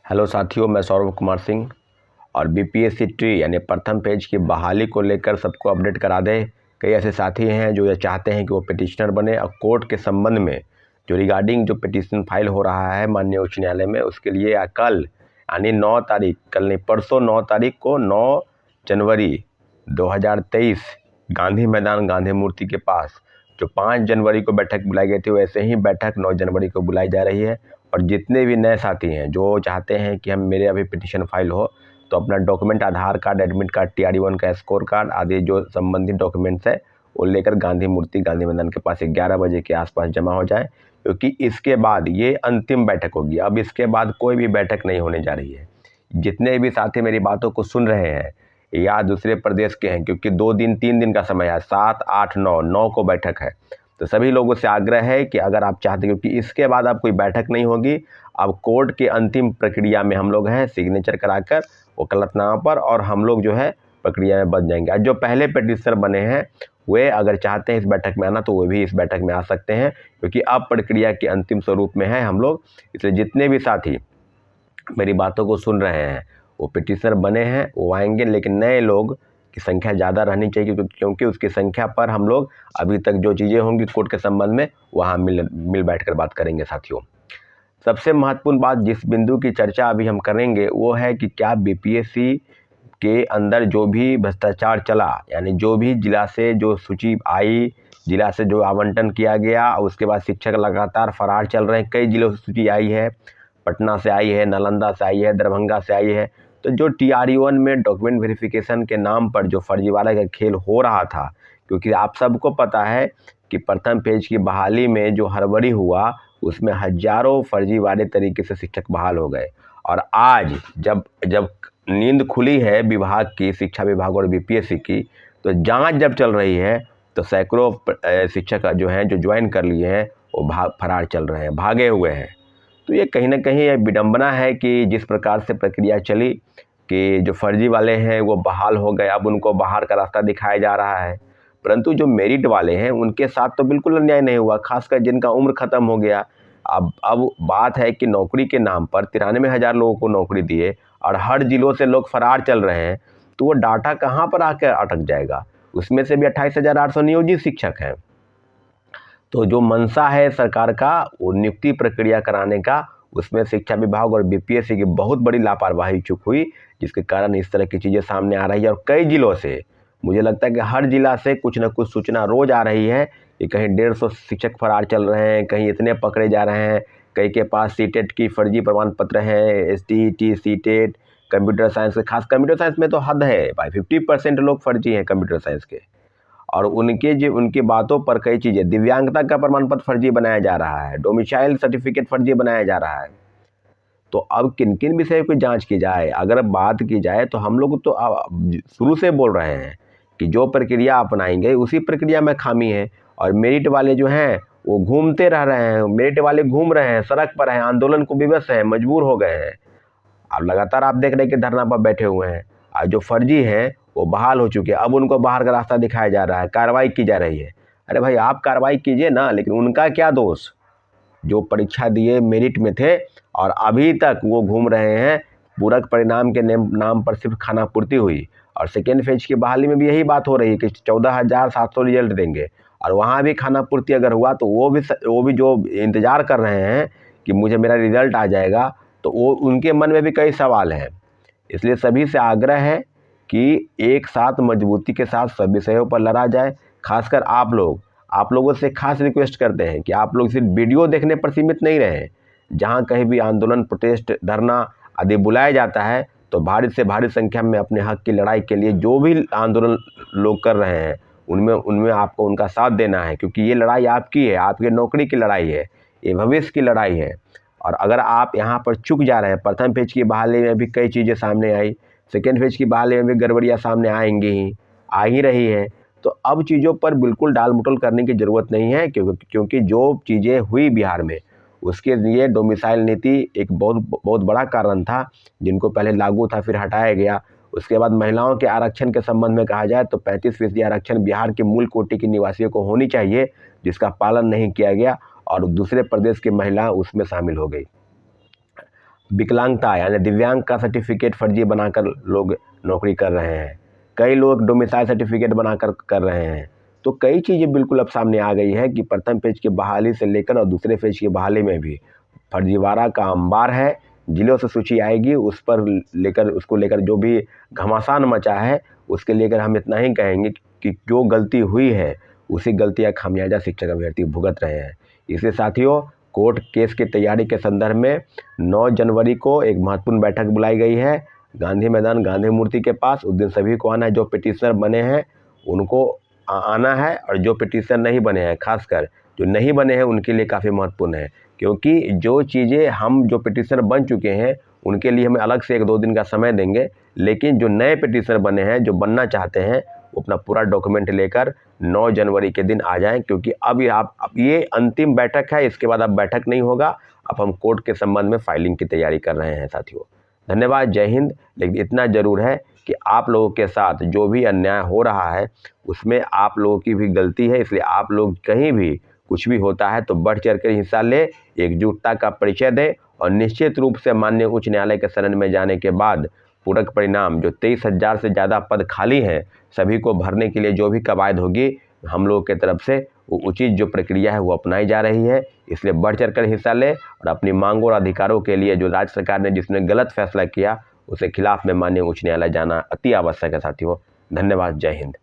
Hello साथियों, मैं सौरभ कुमार सिंह और बीपीएससी ट्री यानी प्रथम पेज की बहाली को लेकर सबको अपडेट करा दें। कई ऐसे साथी हैं जो ये चाहते हैं कि वो पिटिशनर बने और कोर्ट के संबंध में जो रिगार्डिंग जो पिटिशन फाइल हो रहा है माननीय उच्च न्यायालय में, उसके लिए कल यानी 9 तारीख, कल नहीं परसों 9 तारीख को 9 जनवरी 2023 गांधी मैदान गांधी मूर्ति के पास जो 5 जनवरी को बैठक बुलाई गई थी, वैसे ही बैठक 9 जनवरी को बुलाई जा रही है। और जितने भी नए साथी हैं जो चाहते हैं कि हम मेरे अभी पिटिशन फाइल हो, तो अपना डॉक्यूमेंट आधार कार्ड, एडमिट कार्ड, TRD1 का स्कोर कार्ड आदि जो संबंधित डॉक्यूमेंट्स है वो लेकर गांधी मूर्ति गांधी मैदान के पास 11 बजे के आसपास जमा हो जाए, क्योंकि इसके बाद ये अंतिम बैठक होगी। अब इसके बाद कोई भी बैठक नहीं होने जा रही है। जितने भी साथी मेरी बातों को सुन रहे हैं या दूसरे प्रदेश के हैं, क्योंकि 2 दिन 3 दिन का समय है, 7, 8, 9 को बैठक है, तो सभी लोगों से आग्रह है कि अगर आप चाहते हैं, क्योंकि इसके बाद अब कोई बैठक नहीं होगी, अब कोर्ट के अंतिम प्रक्रिया में हम लोग हैं, सिग्नेचर कराकर वकालतनामा पर, और हम लोग जो है प्रक्रिया में बच जाएंगे। जो पहले पिटिशनर बने हैं वे अगर चाहते हैं इस बैठक में आना, तो वे भी इस बैठक में आ सकते हैं, क्योंकि अब प्रक्रिया के अंतिम स्वरूप में है हम लोग। इसलिए जितने भी साथी मेरी बातों को सुन रहे हैं वो पिटिशनर बने हैं वो आएंगे, लेकिन नए लोग की संख्या ज़्यादा रहनी चाहिए, क्योंकि उसकी संख्या पर हम लोग अभी तक जो चीज़ें होंगी कोर्ट के संबंध में वहाँ मिल बैठकर बात करेंगे। साथियों, सबसे महत्वपूर्ण बात जिस बिंदु की चर्चा अभी हम करेंगे वो है कि क्या बीपीएससी के अंदर जो भी भ्रष्टाचार चला, यानी जो भी जिला से जो सूची आई, जिला से जो आवंटन किया गया, उसके बाद शिक्षक लगातार फरार चल रहे हैं। कई जिलों से सूची आई है, पटना से आई है, नालंदा से आई है, दरभंगा से आई है। तो जो TRD1 में डॉक्यूमेंट वेरिफिकेशन के नाम पर जो फर्जीवाड़ा का खेल हो रहा था, क्योंकि आप सबको पता है कि प्रथम पेज की बहाली में जो हड़बड़ी हुआ उसमें हजारों फर्जीवाड़े तरीके से शिक्षक बहाल हो गए। और आज जब जब नींद खुली है विभाग की, शिक्षा विभाग और बीपीएससी की, तो जांच जब चल रही है तो सैकड़ों शिक्षक जो हैं जो ज्वाइन कर लिए हैं वो फरार चल रहे हैं, भागे हुए हैं। तो ये कहीं ना कहीं ये विडंबना है कि जिस प्रकार से प्रक्रिया चली कि जो फर्जी वाले हैं वो बहाल हो गए, अब उनको बाहर का रास्ता दिखाया जा रहा है, परंतु जो मेरिट वाले हैं उनके साथ तो बिल्कुल अन्याय नहीं हुआ, खासकर जिनका उम्र ख़त्म हो गया। अब बात है कि नौकरी के नाम पर 93,000 लोगों को नौकरी दिए और हर जिलों से लोग फरार चल रहे हैं, तो वो डाटा कहाँ पर आकर अटक जाएगा। उसमें से भी 28,800 नियोजित शिक्षक हैं। तो जो मंशा है सरकार का वो नियुक्ति प्रक्रिया कराने का, उसमें शिक्षा विभाग और बीपीएससी की बहुत बड़ी लापरवाही चूक हुई, जिसके कारण इस तरह की चीज़ें सामने आ रही है। और कई जिलों से मुझे लगता है कि हर जिला से कुछ न कुछ सूचना रोज़ आ रही है कि कहीं 150 शिक्षक फरार चल रहे हैं, कहीं इतने पकड़े जा रहे हैं, कई के पास सीटेट की फर्जी प्रमाण पत्र हैं, STET, सीटेट, कंप्यूटर साइंस के, खास कंप्यूटर साइंस में तो हद है भाई, 50% लोग फर्जी हैं कंप्यूटर साइंस के। और उनकी बातों पर कई चीज़ें, दिव्यांगता का प्रमाण पत्र फर्जी बनाया जा रहा है, डोमिसाइल सर्टिफिकेट फर्जी बनाया जा रहा है। तो अब किन किन विषयों की जांच की जाए, अगर बात की जाए तो हम लोग तो शुरू से बोल रहे हैं कि जो प्रक्रिया अपनाएंगे उसी प्रक्रिया में खामी है। और मेरिट वाले जो हैं वो घूमते रह रहे हैं, मेरिट वाले घूम रहे हैं, सड़क पर हैं, आंदोलन को विवश हैं, मजबूर हो गए हैं। अब लगातार आप देख रहे हैं कि धरना पर बैठे हुए हैं, और जो फर्जी हैं वो बहाल हो चुके हैं। अब उनको बाहर का रास्ता दिखाया जा रहा है, कार्रवाई की जा रही है। अरे भाई, आप कार्रवाई कीजिए ना, लेकिन उनका क्या दोष, जो परीक्षा दिए मेरिट में थे और अभी तक वो घूम रहे हैं। पूरक परिणाम के नाम पर सिर्फ खानापूर्ति हुई। और सेकेंड फेज की बहाली में भी यही बात हो रही है कि 14,700 रिजल्ट देंगे, और वहाँ भी खानापूर्ति अगर हुआ तो वो भी जो इंतज़ार कर रहे हैं कि मुझे मेरा रिजल्ट आ जाएगा, तो वो उनके मन में भी कई सवाल हैं। इसलिए सभी से आग्रह है कि एक साथ मजबूती के साथ सब विषयों पर लड़ा जाए। खासकर आप लोगों से खास रिक्वेस्ट करते हैं कि आप लोग सिर्फ वीडियो देखने पर सीमित नहीं रहें। जहां कहीं भी आंदोलन, प्रोटेस्ट, धरना आदि बुलाया जाता है, तो भारी से भारी संख्या में अपने हक की लड़ाई के लिए जो भी आंदोलन लोग कर रहे हैं उनमें आपको उनका साथ देना है, क्योंकि ये लड़ाई आपकी है, आपकी नौकरी की लड़ाई है, ये भविष्य की लड़ाई है। और अगर आप यहाँ पर चूक जा रहे हैं, प्रथम पेज की बहाली में भी कई चीज़ें सामने आई, सेकेंड फेज की बहाली में भी गड़बड़ियाँ सामने आएंगी ही, आ ही रही है। तो अब चीज़ों पर बिल्कुल डाल मुटल करने की ज़रूरत नहीं है, क्योंकि जो चीज़ें हुई बिहार में उसके लिए डोमिसाइल नीति एक बहुत बहुत बड़ा कारण था, जिनको पहले लागू था फिर हटाया गया। उसके बाद महिलाओं के आरक्षण के संबंध में कहा जाए तो 35% आरक्षण बिहार के मूल कोटि के निवासियों को होनी चाहिए, जिसका पालन नहीं किया गया और दूसरे प्रदेश की महिला उसमें शामिल हो गई। विकलांगता यानी दिव्यांग का सर्टिफिकेट फर्जी बनाकर लोग नौकरी कर रहे हैं। कई लोग डोमिसाइल सर्टिफिकेट बनाकर कर रहे हैं। तो कई चीज़ें बिल्कुल अब सामने आ गई है कि प्रथम पेज की बहाली से लेकर और दूसरे पेज की बहाली में भी फर्जीवाड़ा का अंबार है। जिलों से सूची आएगी उसको लेकर जो भी घमासान मचा है, उसके लेकर हम इतना ही कहेंगे कि जो गलती हुई है उसी गलती का खामियाजा शिक्षक अभ्यर्थी भुगत रहे हैं। इसलिए साथियों, कोर्ट केस की तैयारी के संदर्भ में 9 जनवरी को एक महत्वपूर्ण बैठक बुलाई गई है गांधी मैदान गांधी मूर्ति के पास। उस दिन सभी को आना है। जो पिटिशनर बने हैं उनको आना है, और जो पिटिशनर नहीं बने हैं, खासकर जो नहीं बने हैं उनके लिए काफ़ी महत्वपूर्ण है, क्योंकि जो चीज़ें हम जो पिटिशनर बन चुके हैं उनके लिए हम अलग से 1-2 दिन का समय देंगे। लेकिन जो नए पिटिशनर बने हैं, जो बनना चाहते हैं, वो अपना पूरा डॉक्यूमेंट लेकर 9 जनवरी के दिन आ जाएं, क्योंकि अब ये अंतिम बैठक है। इसके बाद अब बैठक नहीं होगा। अब हम कोर्ट के संबंध में फाइलिंग की तैयारी कर रहे हैं साथियों। धन्यवाद, जय हिंद। लेकिन इतना ज़रूर है कि आप लोगों के साथ जो भी अन्याय हो रहा है उसमें आप लोगों की भी गलती है। इसलिए आप लोग कहीं भी कुछ भी होता है तो बढ़ चढ़ कर हिस्सा ले, एकजुटता का परिचय दें, और निश्चित रूप से माननीय उच्च न्यायालय के शरण में जाने के बाद पूरक परिणाम जो 23,000 से ज़्यादा पद खाली हैं, सभी को भरने के लिए जो भी कवायद होगी हम लोगों के तरफ से वो उचित जो प्रक्रिया है वो अपनाई जा रही है। इसलिए बढ़ चढ़ कर हिस्सा ले और अपनी मांगों और अधिकारों के लिए जो राज्य सरकार ने जिसने गलत फैसला किया उसके खिलाफ में माननीय उच्च न्यायालय जाना अति आवश्यक है साथियों। धन्यवाद, जय हिंद।